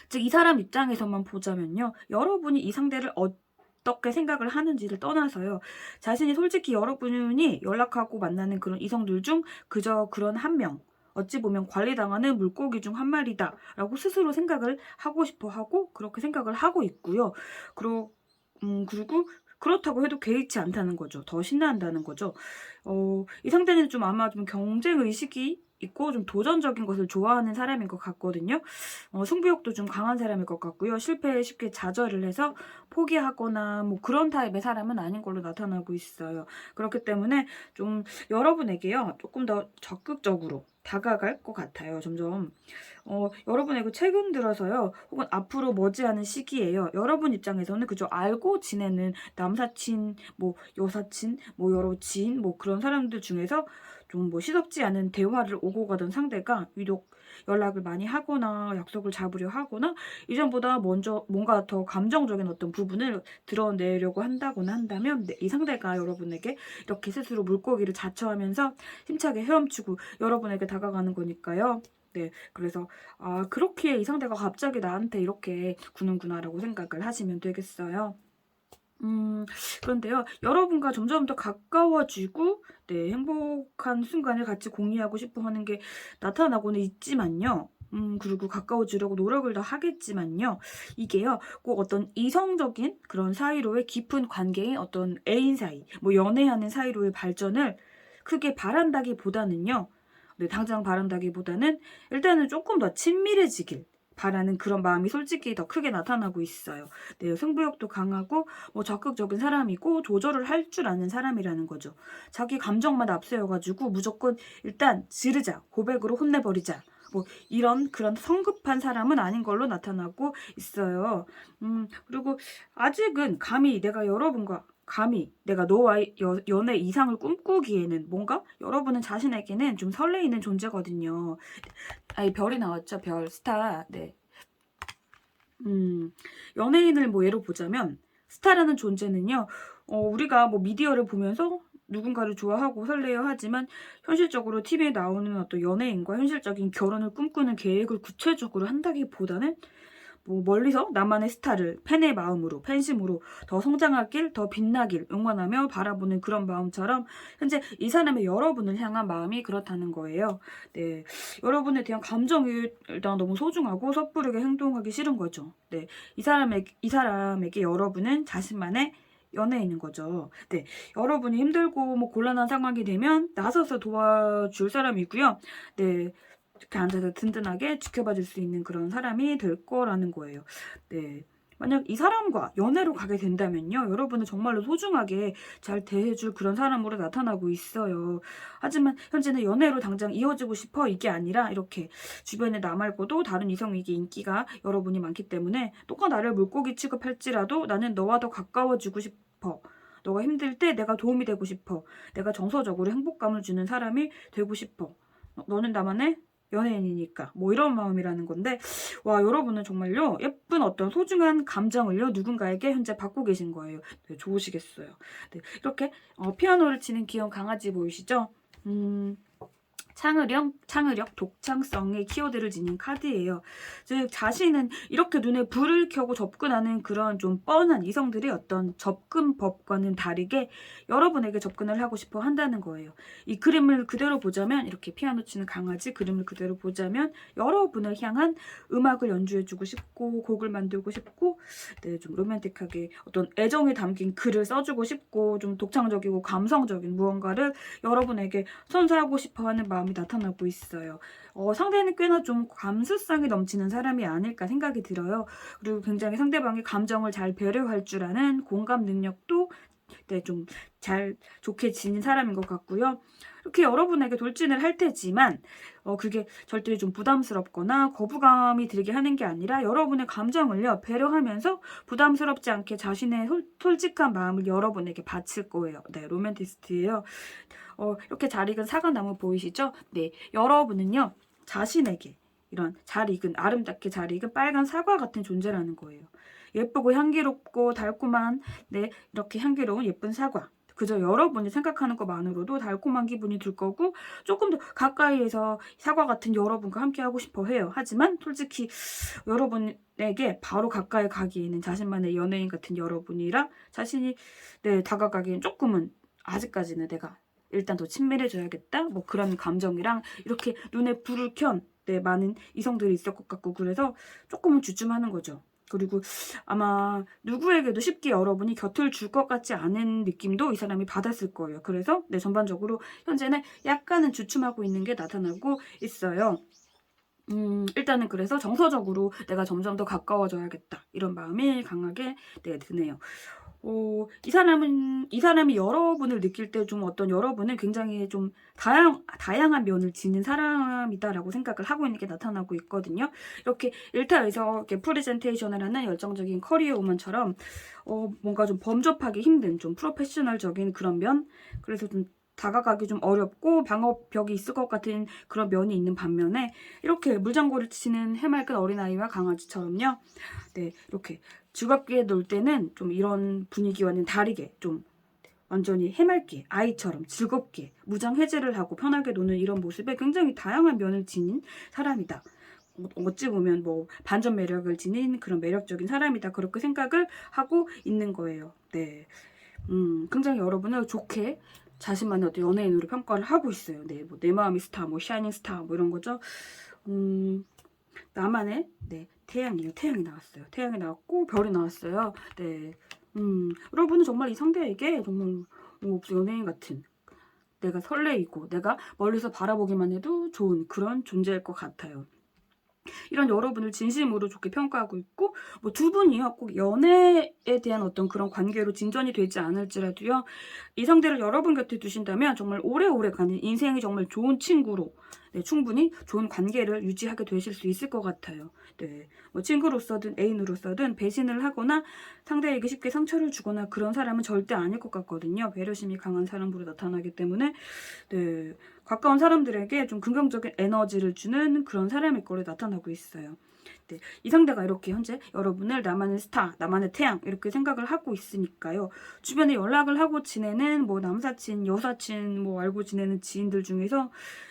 즉 이 사람 입장에서만 보자면요, 여러분이 이 상대를 어떻게 생각을 하는지를 떠나서요, 자신이 솔직히 여러분이 연락하고 만나는 그런 이성들 중 그저 그런 한 명, 어찌 보면 관리당하는 물고기 중 한 마리다 라고 스스로 생각을 하고 싶어 하고 그렇게 생각을 하고 있고요. 그리고 그렇다고 해도 개의치 않다는 거죠. 더 신나한다는 거죠. 이 상대는 좀 아마 좀 경쟁 의식이 있고 좀 도전적인 것을 좋아하는 사람인 것 같거든요. 승부욕도 좀 강한 사람일 것 같고요. 실패에 쉽게 좌절을 해서 포기하거나 그런 타입의 사람은 아닌 걸로 나타나고 있어요. 그렇기 때문에 좀 여러분에게요, 조금 더 적극적으로 다가갈 것 같아요. 점점 여러분에게 최근 들어서요, 혹은 앞으로 머지않은 시기에요, 여러분 입장에서는 그저 알고 지내는 남사친, 여사친, 여러 지인, 그런 사람들 중에서 좀 시덥지 않은 대화를 오고 가던 상대가 유독 연락을 많이 하거나 약속을 잡으려 하거나 이전보다 먼저 뭔가 더 감정적인 어떤 부분을 드러내려고 한다거나 한다면, 이 상대가 여러분에게 이렇게 스스로 물고기를 자처하면서 힘차게 헤엄치고 여러분에게 다가가는 거니까요. 네, 그래서 그렇게 이 상대가 갑자기 나한테 이렇게 구는구나라고 생각을 하시면 되겠어요. 그런데요, 여러분과 점점 더 가까워지고 네, 행복한 순간을 같이 공유하고 싶어 하는 게 나타나고는 있지만요. 그리고 가까워지려고 노력을 더 하겠지만요. 이게요, 꼭 어떤 이성적인 그런 사이로의 깊은 관계인 어떤 애인 사이, 연애하는 사이로의 발전을 크게 바란다기보다는요. 네, 당장 바란다기보다는 일단은 조금 더 친밀해지길 바라는 그런 마음이 솔직히 더 크게 나타나고 있어요. 네, 승부욕도 강하고 적극적인 사람이고 조절을 할 줄 아는 사람이라는 거죠. 자기 감정만 앞세워가지고 무조건 일단 지르자, 고백으로 혼내버리자, 뭐 이런 그런 성급한 사람은 아닌 걸로 나타나고 있어요. 그리고 아직은 감히 내가 너와의 연애 이상을 꿈꾸기에는 뭔가 여러분은 자신에게는 좀 설레이는 존재거든요. 아니, 별이 나왔죠. 별, 스타. 네. 연예인을 뭐 예로 보자면 스타라는 존재는요, 우리가 뭐 미디어를 보면서 누군가를 좋아하고 설레어 하지만 현실적으로 TV에 나오는 어떤 연예인과 현실적인 결혼을 꿈꾸는 계획을 구체적으로 한다기보다는 뭐 멀리서 나만의 스타를 팬의 마음으로, 팬심으로 더 성장하길, 더 빛나길 응원하며 바라보는 그런 마음처럼 현재 이 사람의 여러분을 향한 마음이 그렇다는 거예요. 네, 여러분에 대한 감정이 일단 너무 소중하고 섣부르게 행동하기 싫은 거죠. 네, 이 사람에게 여러분은 자신만의 연애인인 거죠. 네, 여러분이 힘들고 뭐 곤란한 상황이 되면 나서서 도와줄 사람이고요. 네, 이렇게 앉아서 든든하게 지켜봐 줄 수 있는 그런 사람이 될 거라는 거예요. 네. 만약 이 사람과 연애로 가게 된다면요, 여러분은 정말로 소중하게 잘 대해줄 그런 사람으로 나타나고 있어요. 하지만 현재는 연애로 당장 이어지고 싶어 이게 아니라 이렇게 주변에 나 말고도 다른 이성에게 인기가 여러분이 많기 때문에 또한 나를 물고기 취급할지라도 나는 너와 더 가까워지고 싶어. 너가 힘들 때 내가 도움이 되고 싶어. 내가 정서적으로 행복감을 주는 사람이 되고 싶어. 너는 나만의 연예인이니까 뭐 이런 마음이라는 건데, 와, 여러분은 정말요 예쁜 어떤 소중한 감정을요 누군가에게 현재 받고 계신 거예요. 네, 좋으시겠어요. 네, 이렇게 피아노를 치는 귀여운 강아지 보이시죠? 창의력, 독창성의 키워드를 지닌 카드예요. 즉 자신은 이렇게 눈에 불을 켜고 접근하는 그런 좀 뻔한 이성들의 어떤 접근법과는 다르게 여러분에게 접근을 하고 싶어 한다는 거예요. 이 그림을 그대로 보자면, 이렇게 피아노 치는 강아지 그림을 그대로 보자면 여러분을 향한 음악을 연주해주고 싶고 곡을 만들고 싶고, 네, 좀 로맨틱하게 어떤 애정이 담긴 글을 써주고 싶고 좀 독창적이고 감성적인 무언가를 여러분에게 선사하고 싶어하는 마음이 나타나고 있어요. 상대는 꽤나 좀 감수성이 넘치는 사람이 아닐까 생각이 들어요. 그리고 굉장히 상대방의 감정을 잘 배려할 줄 아는 공감 능력도, 네, 좀 잘 좋게 지닌 사람인 것 같고요. 이렇게 여러분에게 돌진을 할 테지만 그게 절대 좀 부담스럽거나 거부감이 들게 하는 게 아니라 여러분의 감정을요 배려하면서 부담스럽지 않게 자신의 솔직한 마음을 여러분에게 바칠 거예요. 네, 로맨티스트예요. 이렇게 잘 익은 사과나무 보이시죠? 네, 여러분은요 자신에게 이런 잘 익은, 아름답게 잘 익은 빨간 사과 같은 존재라는 거예요. 예쁘고 향기롭고 달콤한, 네, 이렇게 향기로운 예쁜 사과. 그저 여러분이 생각하는 것만으로도 달콤한 기분이 들 거고 조금 더 가까이에서 사과 같은 여러분과 함께 하고 싶어 해요. 하지만 솔직히 여러분에게 바로 가까이 가기에는 자신만의 연예인 같은 여러분이라 자신이, 네, 다가가기엔 조금은 아직까지는 내가 일단 더 친밀해져야겠다, 뭐 그런 감정이랑 이렇게 눈에 불을 켠, 네, 많은 이성들이 있을 것 같고, 그래서 조금은 주춤하는 거죠. 그리고 아마 누구에게도 쉽게 여러분이 곁을 줄 것 같지 않은 느낌도 이 사람이 받았을 거예요. 그래서 네, 전반적으로 현재는 약간은 주춤하고 있는 게 나타나고 있어요. 일단은 그래서 정서적으로 내가 점점 더 가까워져야겠다, 이런 마음이 강하게, 네, 드네요. 이 사람이 여러분을 느낄 때 좀 어떤 여러분은 굉장히 좀 다양한 면을 지닌 사람이다라고 생각을 하고 있는 게 나타나고 있거든요. 이렇게 일타에서 이렇게 프레젠테이션을 하는 열정적인 커리어 우먼처럼 뭔가 좀 범접하기 힘든 좀 프로페셔널적인 그런 면, 그래서 좀 다가가기 좀 어렵고 방어벽이 있을 것 같은 그런 면이 있는 반면에, 이렇게 물장구를 치는 해맑은 어린아이와 강아지처럼요, 네, 이렇게 즐겁게 놀 때는 좀 이런 분위기와는 다르게 좀 완전히 해맑게 아이처럼 즐겁게 무장해제를 하고 편하게 노는 이런 모습에 굉장히 다양한 면을 지닌 사람이다. 어찌 보면 뭐 반전 매력을 지닌 그런 매력적인 사람이다, 그렇게 생각을 하고 있는 거예요. 네, 굉장히 여러분을 좋게 자신만의 어떤 연예인으로 평가를 하고 있어요. 네, 뭐 내 마음의 스타, 뭐 샤이닝 스타, 뭐 이런 거죠. 나만의, 네, 태양이에요. 태양이 나왔어요. 태양이 나왔고 별이 나왔어요. 네, 여러분은 정말 이 상대에게 정말 연예인 같은, 내가 설레이고 내가 멀리서 바라보기만 해도 좋은 그런 존재일 것 같아요. 이런 여러분을 진심으로 좋게 평가하고 있고, 뭐 두 분이요 꼭 연애에 대한 어떤 그런 관계로 진전이 되지 않을지라도요, 이 상대를 여러분 곁에 두신다면 정말 오래오래 가는 인생이 정말 좋은 친구로, 네, 충분히 좋은 관계를 유지하게 되실 수 있을 것 같아요. 네, 뭐 친구로서든 애인으로서든 배신을 하거나 상대에게 쉽게 상처를 주거나 그런 사람은 절대 아닐 것 같거든요. 배려심이 강한 사람으로 나타나기 때문에, 네, 가까운 사람들에게 좀 긍정적인 에너지를 주는 그런 사람일 거로 나타나고 있어요. 네, 이 상대가 이렇게 현재 여러분을 나만의 스타, 나만의 태양 이렇게 생각을 하고 있으니까요. 주변에 연락을 하고 지내는 뭐 남사친, 여사친, 뭐 알고 지내는 지인들 중에서,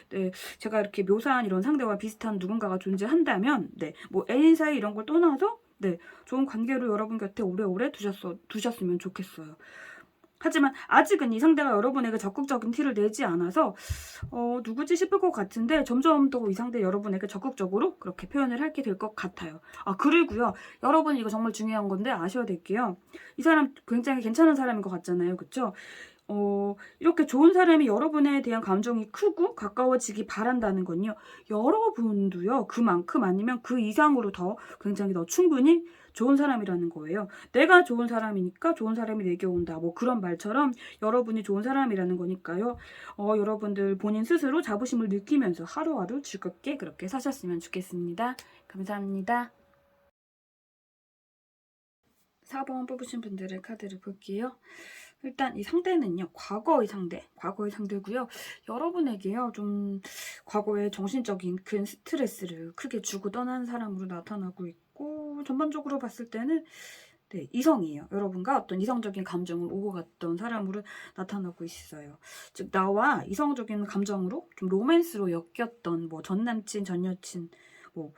네, 제가 이렇게 묘사한 이런 상대와 비슷한 누군가가 존재한다면, 네, 뭐 애인 사이 이런 걸 떠나서, 네, 좋은 관계로 여러분 곁에 오래오래 두셨으면 좋겠어요. 하지만 아직은 이 상대가 여러분에게 적극적인 티를 내지 않아서 누구지 싶을 것 같은데, 점점 더 이 상대 여러분에게 적극적으로 그렇게 표현을 하게 될 것 같아요. 아, 그리고요, 여러분 이거 정말 중요한 건데 아셔야 될게요. 이 사람 굉장히 괜찮은 사람인 것 같잖아요. 그쵸? 이렇게 좋은 사람이 여러분에 대한 감정이 크고 가까워지기 바란다는 건요, 여러분도요 그만큼 아니면 그 이상으로 더 굉장히 더 충분히 좋은 사람이라는 거예요. 내가 좋은 사람이니까 좋은 사람이 내게 온다, 뭐 그런 말처럼 여러분이 좋은 사람이라는 거니까요. 여러분들 본인 스스로 자부심을 느끼면서 하루하루 즐겁게 그렇게 사셨으면 좋겠습니다. 감사합니다. 4번 뽑으신 분들의 카드를 볼게요. 일단 이 상대는요, 과거의 상대고요. 여러분에게요, 좀 과거에 정신적인 큰 스트레스를 크게 주고 떠난 사람으로 나타나고 있고, 전반적으로 봤을 때는, 네, 이성이에요. 여러분과 어떤 이성적인 감정을 오고 갔던 사람으로 나타나고 있어요. 즉, 나와 이성적인 감정으로 좀 로맨스로 엮였던 뭐 전 남친, 전 여친, 뭐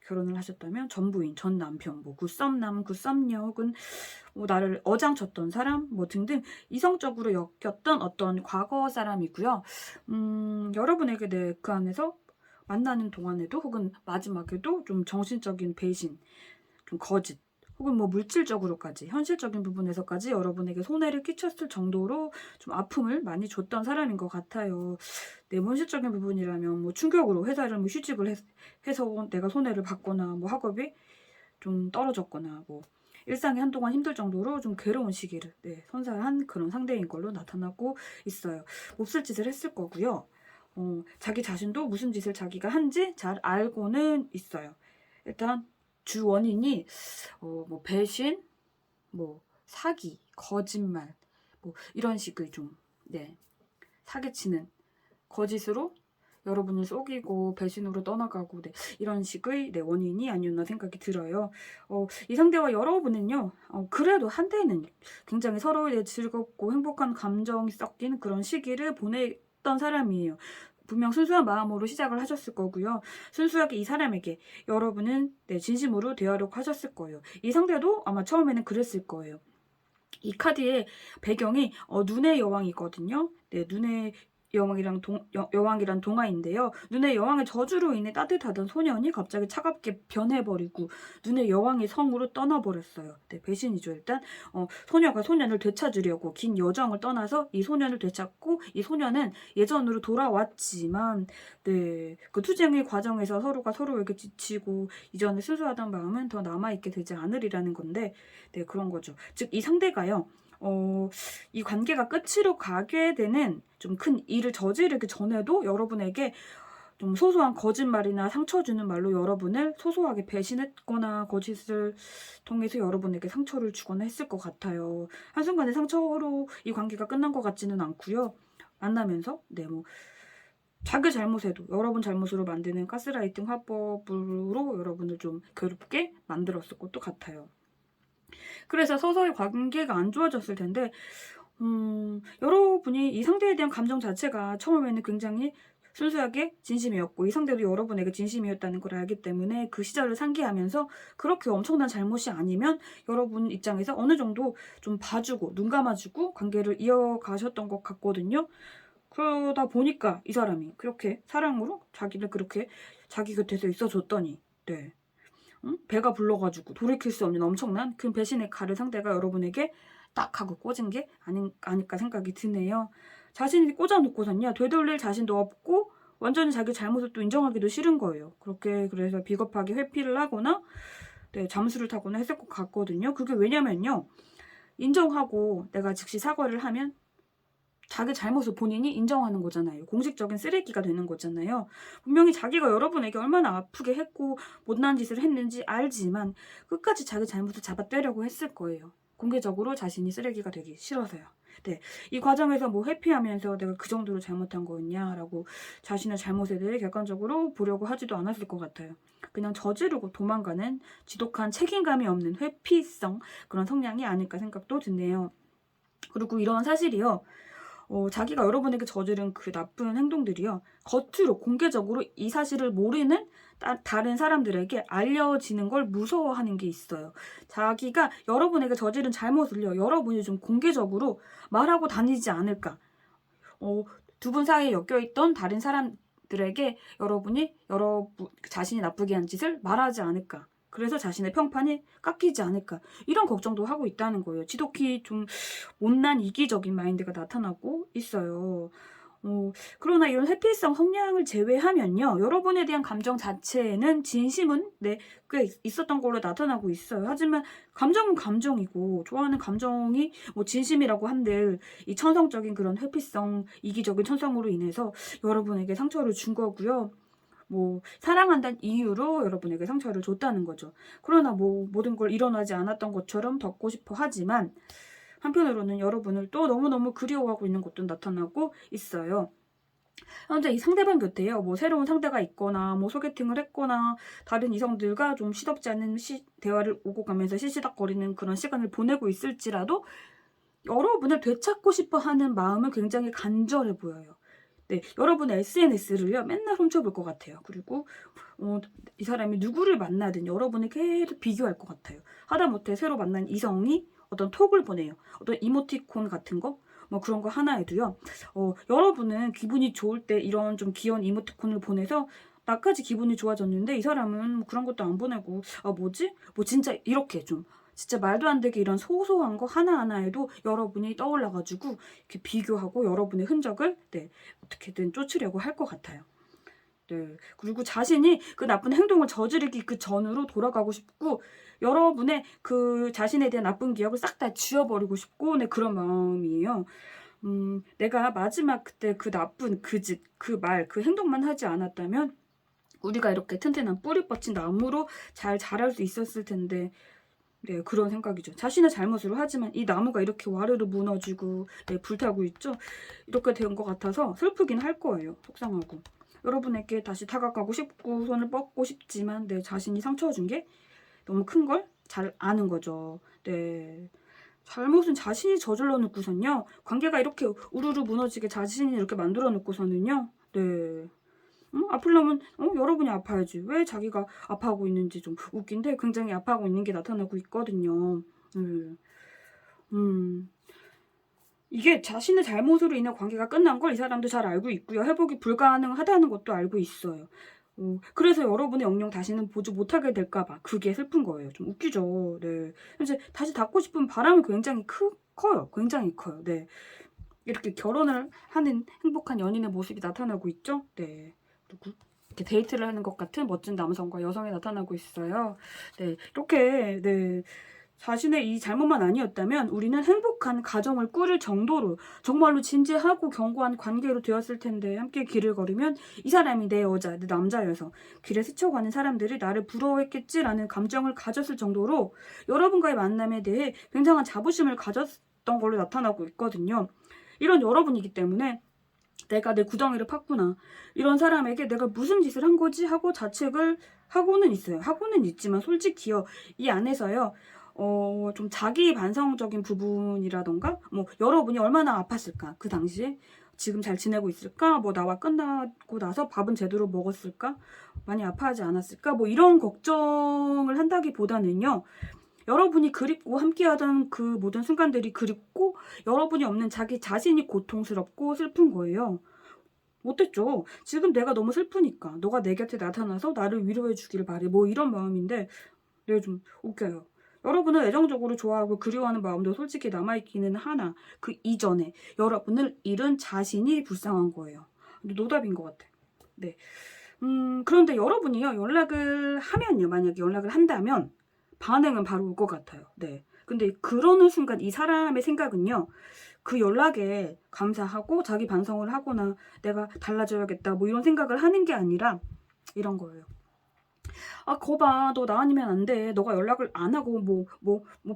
결혼을 하셨다면 전 부인, 전 남편, 뭐 굿썸남, 굿썸녀, 혹은 뭐 나를 어장쳤던 사람, 뭐 등등 이성적으로 엮였던 어떤 과거 사람이고요. 여러분에게 그 안에서 만나는 동안에도 혹은 마지막에도 좀 정신적인 배신, 좀 거짓, 혹은 뭐 물질적으로까지, 현실적인 부분에서까지 여러분에게 손해를 끼쳤을 정도로 좀 아픔을 많이 줬던 사람인 것 같아요. 내 현실적인 부분이라면 뭐 충격으로 회사를 뭐 휴직을 해서 내가 손해를 받거나, 뭐 학업이 좀 떨어졌거나, 뭐 일상이 한동안 힘들 정도로 좀 괴로운 시기를, 네, 선사한 그런 상대인 걸로 나타나고 있어요. 몹쓸 짓을 했을 거고요. 자기 자신도 무슨 짓을 자기가 한지 잘 알고는 있어요. 일단 주 원인이 뭐 배신, 뭐 사기, 거짓말, 뭐 이런 식의 좀, 네, 사기치는 거짓으로 여러분을 속이고 배신으로 떠나가고, 네, 이런 식의, 네, 원인이 아니었나 생각이 들어요. 이 상대와 여러분은요, 그래도 한때는 굉장히 서로에 즐겁고 행복한 감정이 섞인 그런 시기를 보냈던 사람이에요. 분명 순수한 마음으로 시작을 하셨을 거고요. 순수하게 이 사람에게 여러분은, 네, 진심으로 대하려고 하셨을 거예요. 이 상대도 아마 처음에는 그랬을 거예요. 이 카드의 배경이 눈의 여왕이거든요. 네, 눈의 여왕이란 동화인데요. 눈의 여왕의 저주로 인해 따뜻하던 소년이 갑자기 차갑게 변해버리고 눈의 여왕의 성으로 떠나버렸어요. 네, 배신이죠. 일단 소녀가 소년을 되찾으려고 긴 여정을 떠나서 이 소년을 되찾고, 이 소년은 예전으로 돌아왔지만, 네, 그 투쟁의 과정에서 서로가 서로에게 지치고 이전에 순수하던 마음은 더 남아있게 되지 않으리라는 건데, 네, 그런 거죠. 즉, 이 상대가요, 이 관계가 끝으로 가게 되는 좀 큰 일을 저지르기 전에도 여러분에게 좀 소소한 거짓말이나 상처 주는 말로 여러분을 소소하게 배신했거나 거짓을 통해서 여러분에게 상처를 주거나 했을 것 같아요. 한순간에 상처로 이 관계가 끝난 것 같지는 않고요. 만나면서, 네, 뭐 자기 잘못에도 여러분 잘못으로 만드는 가스라이팅 화법으로 여러분을 좀 괴롭게 만들었을 것도 같아요. 그래서 서서히 관계가 안 좋아졌을 텐데, 여러분이 이 상대에 대한 감정 자체가 처음에는 굉장히 순수하게 진심이었고, 이 상대도 여러분에게 진심이었다는 걸 알기 때문에 그 시절을 상기하면서 그렇게 엄청난 잘못이 아니면 여러분 입장에서 어느 정도 좀 봐주고 눈 감아주고 관계를 이어가셨던 것 같거든요. 그러다 보니까 이 사람이 그렇게 사랑으로 자기를 그렇게 자기 곁에서 있어줬더니, 네, 배가 불러가지고 돌이킬 수 없는 엄청난 그 배신의 칼을 상대가 여러분에게 딱 하고 꽂은 게 아닐까 생각이 드네요. 자신이 꽂아놓고선요, 되돌릴 자신도 없고 완전히 자기 잘못을 또 인정하기도 싫은 거예요. 그렇게 그래서 비겁하게 회피를 하거나 네, 잠수를 타거나 했을 것 같거든요. 그게 왜냐면요. 인정하고 내가 즉시 사과를 하면 자기 잘못을 본인이 인정하는 거잖아요. 공식적인 쓰레기가 되는 거잖아요. 분명히 자기가 여러분에게 얼마나 아프게 했고 못난 짓을 했는지 알지만 끝까지 자기 잘못을 잡아떼려고 했을 거예요. 공개적으로 자신이 쓰레기가 되기 싫어서요. 네, 이 과정에서 뭐 회피하면서 내가 그 정도로 잘못한 거였냐라고 자신의 잘못에 대해 객관적으로 보려고 하지도 않았을 것 같아요. 그냥 저지르고 도망가는 지독한 책임감이 없는 회피성 그런 성향이 아닐까 생각도 드네요. 그리고 이런 사실이요. 자기가 여러분에게 저지른 그 나쁜 행동들이요. 겉으로 공개적으로 이 사실을 모르는 다른 사람들에게 알려지는 걸 무서워하는 게 있어요. 자기가 여러분에게 저지른 잘못을요. 여러분이 좀 공개적으로 말하고 다니지 않을까. 두 분 사이에 엮여있던 다른 사람들에게 여러분이 자신이 나쁘게 한 짓을 말하지 않을까. 그래서 자신의 평판이 깎이지 않을까. 이런 걱정도 하고 있다는 거예요. 지독히 좀 못난 이기적인 마인드가 나타나고 있어요. 그러나 이런 회피성 성향을 제외하면요. 여러분에 대한 감정 자체에는 진심은 네, 꽤 있었던 걸로 나타나고 있어요. 하지만 감정은 감정이고 좋아하는 감정이 뭐 진심이라고 한들 이 천성적인 그런 회피성 이기적인 천성으로 인해서 여러분에게 상처를 준 거고요. 뭐 사랑한다는 이유로 여러분에게 상처를 줬다는 거죠. 그러나 뭐 모든 걸 일어나지 않았던 것처럼 덮고 싶어 하지만 한편으로는 여러분을 또 너무너무 그리워하고 있는 것도 나타나고 있어요. 현재 이 상대방 곁에요. 뭐 새로운 상대가 있거나 뭐 소개팅을 했거나 다른 이성들과 좀 시덥지 않은 대화를 오고 가면서 시시닥거리는 그런 시간을 보내고 있을지라도 여러분을 되찾고 싶어 하는 마음은 굉장히 간절해 보여요. 네, 여러분의 SNS를요 맨날 훔쳐볼 것 같아요. 그리고 이 사람이 누구를 만나든 여러분을 계속 비교할 것 같아요. 하다못해 새로 만난 이성이 어떤 톡을 보내요. 어떤 이모티콘 같은 거, 뭐 그런 거 하나에도요. 여러분은 기분이 좋을 때 이런 좀 귀여운 이모티콘을 보내서 나까지 기분이 좋아졌는데 이 사람은 그런 것도 안 보내고 뭐지? 뭐 진짜 이렇게 좀 진짜 말도 안 되게 이런 소소한 거 하나하나에도 여러분이 떠올라가지고 이렇게 비교하고 여러분의 흔적을 네, 어떻게든 쫓으려고 할 것 같아요. 네. 그리고 자신이 그 나쁜 행동을 저지르기 그 전으로 돌아가고 싶고 여러분의 그 자신에 대한 나쁜 기억을 싹 다 지워버리고 싶고 네, 그런 마음이에요. 내가 마지막 그때 그 나쁜 그 짓, 그 말, 그 행동만 하지 않았다면 우리가 이렇게 튼튼한 뿌리 뻗친 나무로 잘 자랄 수 있었을 텐데 네, 그런 생각이죠. 자신의 잘못으로 하지만 이 나무가 이렇게 와르르 무너지고 네, 불타고 있죠. 이렇게 된 것 같아서 슬프긴 할 거예요. 속상하고. 여러분에게 다시 다가가고 싶고 손을 뻗고 싶지만 내 자신이 상처 준 게 너무 큰 걸 잘 아는 거죠. 네. 잘못은 자신이 저질러 놓고선요. 관계가 이렇게 우르르 무너지게 자신이 이렇게 만들어 놓고서는요. 네. 아프려면 여러분이 아파야지. 왜 자기가 아파하고 있는지 좀 웃긴데 굉장히 아파하고 있는 게 나타나고 있거든요. 이게 자신의 잘못으로 인해 관계가 끝난 걸 이 사람도 잘 알고 있고요. 회복이 불가능하다는 것도 알고 있어요. 그래서 여러분의 영영 다시는 보지 못하게 될까봐 그게 슬픈 거예요. 좀 웃기죠. 네. 이제 다시 닫고 싶은 바람이 굉장히 커요. 굉장히 커요. 네. 이렇게 결혼을 하는 행복한 연인의 모습이 나타나고 있죠. 네. 그리고 이렇게 데이트를 하는 것 같은 멋진 남성과 여성이 나타나고 있어요. 네. 이렇게 네. 자신의 이 잘못만 아니었다면 우리는 행복한 가정을 꾸릴 정도로 정말로 진지하고 견고한 관계로 되었을 텐데 함께 길을 걸으면 이 사람이 내 여자, 내 남자여서 길에 스쳐가는 사람들이 나를 부러워했겠지라는 감정을 가졌을 정도로 여러분과의 만남에 대해 굉장한 자부심을 가졌던 걸로 나타나고 있거든요. 이런 여러분이기 때문에 내가 내 구덩이를 팠구나. 이런 사람에게 내가 무슨 짓을 한 거지 하고 자책을 하고는 있어요. 하고는 있지만 솔직히요. 이 안에서요. 좀 자기 반성적인 부분이라던가 뭐 여러분이 얼마나 아팠을까 그 당시에 지금 잘 지내고 있을까 뭐 나와 끝나고 나서 밥은 제대로 먹었을까 많이 아파하지 않았을까 뭐 이런 걱정을 한다기보다는요 여러분이 그립고 함께하던 그 모든 순간들이 그립고 여러분이 없는 자기 자신이 고통스럽고 슬픈 거예요. 못했죠. 지금 내가 너무 슬프니까 너가 내 곁에 나타나서 나를 위로해 주기를 바래 뭐 이런 마음인데 네, 좀 웃겨요. 여러분을 애정적으로 좋아하고 그리워하는 마음도 솔직히 남아있기는 하나 그 이전에 여러분을 잃은 자신이 불쌍한 거예요. 근데 노답인 것 같아. 네. 그런데 여러분이요, 연락을 하면요, 만약에 연락을 한다면 반응은 바로 올 것 같아요. 네. 근데 그러는 순간 이 사람의 생각은요, 그 연락에 감사하고 자기 반성을 하거나 내가 달라져야겠다 뭐 이런 생각을 하는 게 아니라 이런 거예요. 아, 거봐, 너 나 아니면 안 돼. 너가 연락을 안 하고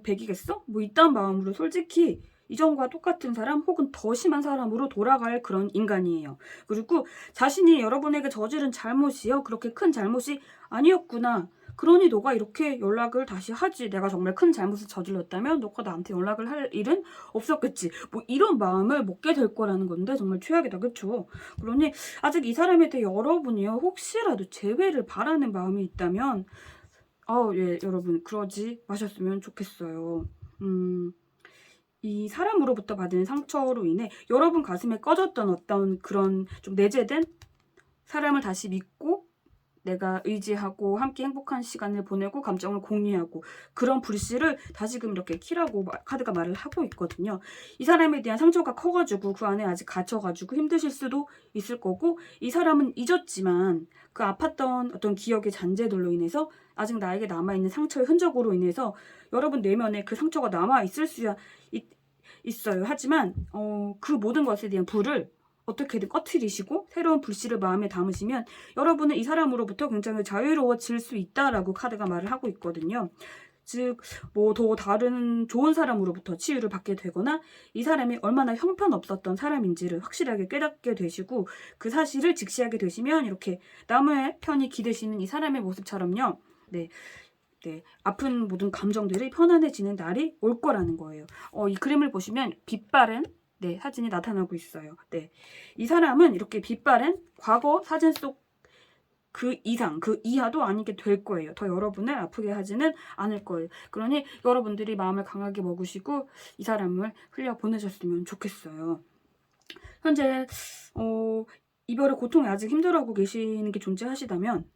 백이겠어? 뭐 이딴 마음으로 솔직히 이전과 똑같은 사람 혹은 더 심한 사람으로 돌아갈 그런 인간이에요. 그리고 자신이 여러분에게 저지른 잘못이요, 그렇게 큰 잘못이 아니었구나. 그러니 너가 이렇게 연락을 다시 하지. 내가 정말 큰 잘못을 저질렀다면 너가 나한테 연락을 할 일은 없었겠지. 뭐 이런 마음을 먹게 될 거라는 건데 정말 최악이다. 그쵸? 그러니 아직 이 사람에 대해 여러분이요, 혹시라도 재회를 바라는 마음이 있다면 예, 여러분 그러지 마셨으면 좋겠어요. 이 사람으로부터 받은 상처로 인해 여러분 가슴에 꺼졌던 어떤 그런 좀 내재된 사람을 다시 믿고 내가 의지하고 함께 행복한 시간을 보내고 감정을 공유하고 그런 불씨를 다시금 이렇게 키라고 카드가 말을 하고 있거든요. 이 사람에 대한 상처가 커가지고 그 안에 아직 갇혀가지고 힘드실 수도 있을 거고, 이 사람은 잊었지만 그 아팠던 어떤 기억의 잔재들로 인해서 아직 나에게 남아있는 상처의 흔적으로 인해서 여러분 내면에 그 상처가 남아있을 수야 있어요. 하지만 그 모든 것에 대한 불을 어떻게든 꺼트리시고 새로운 불씨를 마음에 담으시면 여러분은 이 사람으로부터 굉장히 자유로워질 수 있다라고 카드가 말을 하고 있거든요. 즉, 뭐 더 다른 좋은 사람으로부터 치유를 받게 되거나 이 사람이 얼마나 형편없었던 사람인지를 확실하게 깨닫게 되시고 그 사실을 직시하게 되시면 이렇게 남의 편이 기대시는 이 사람의 모습처럼요. 네. 네, 아픈 모든 감정들이 편안해지는 날이 올 거라는 거예요. 이 그림을 보시면 빛바랜 네, 사진이 나타나고 있어요. 네, 이 사람은 이렇게 빛바랜 과거 사진 속 그 이상, 그 이하도 아니게 될 거예요. 더 여러분을 아프게 하지는 않을 거예요. 그러니 여러분들이 마음을 강하게 먹으시고 이 사람을 흘려보내셨으면 좋겠어요. 현재 이별의 고통에 아직 힘들어하고 계시는 게 존재하시다면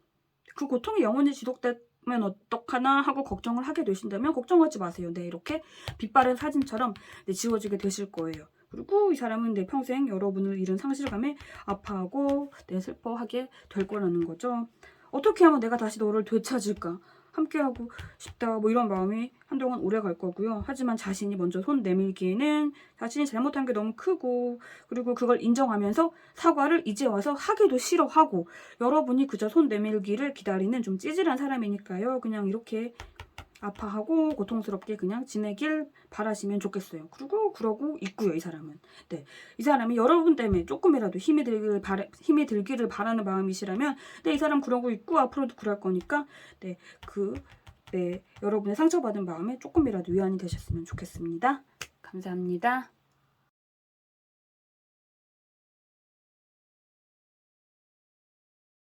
그 고통이 영원히 지속되면 어떡하나 하고 걱정을 하게 되신다면 걱정하지 마세요. 네, 이렇게 빛바랜 사진처럼 네, 지워지게 되실 거예요. 그리고 이 사람은 내 평생 여러분을 잃은 상실감에 아파하고 슬퍼하게 될 거라는 거죠. 어떻게 하면 내가 다시 너를 되찾을까? 함께하고 싶다 뭐 이런 마음이 한동안 오래 갈 거고요. 하지만 자신이 먼저 손 내밀기에는 자신이 잘못한 게 너무 크고, 그리고 그걸 인정하면서 사과를 이제 와서 하기도 싫어하고, 여러분이 그저 손 내밀기를 기다리는 좀 찌질한 사람이니까요. 그냥 이렇게 아파하고 고통스럽게 그냥 지내길 바라시면 좋겠어요. 그리고 그러고 있고요, 이 사람은. 네, 이 사람이 여러분 때문에 조금이라도 힘이 들기를 바라는 마음이시라면, 네, 이 사람 그러고 있고 앞으로도 그럴 거니까, 여러분의 상처받은 마음에 조금이라도 위안이 되셨으면 좋겠습니다. 감사합니다.